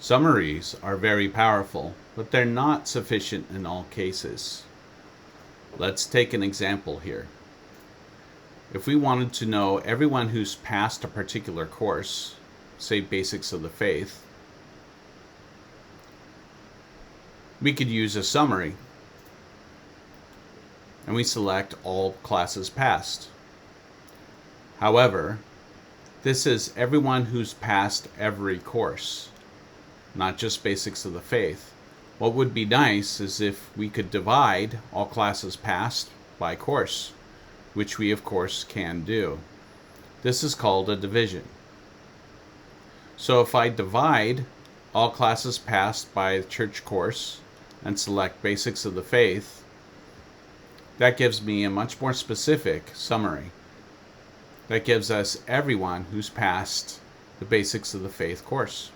Summaries are very powerful, but they're not sufficient in all cases. Let's take an example here. If we wanted to know everyone who's passed a particular course, say Basics of the Faith, we could use a summary, and we select all classes passed. However, this is everyone who's passed every course, not just Basics of the Faith. What would be nice is if we could divide all classes passed by course, which we of course can do. This is called a division. So if I divide all classes passed by church course and select Basics of the Faith, that gives me a much more specific summary. That gives us everyone who's passed the Basics of the Faith course.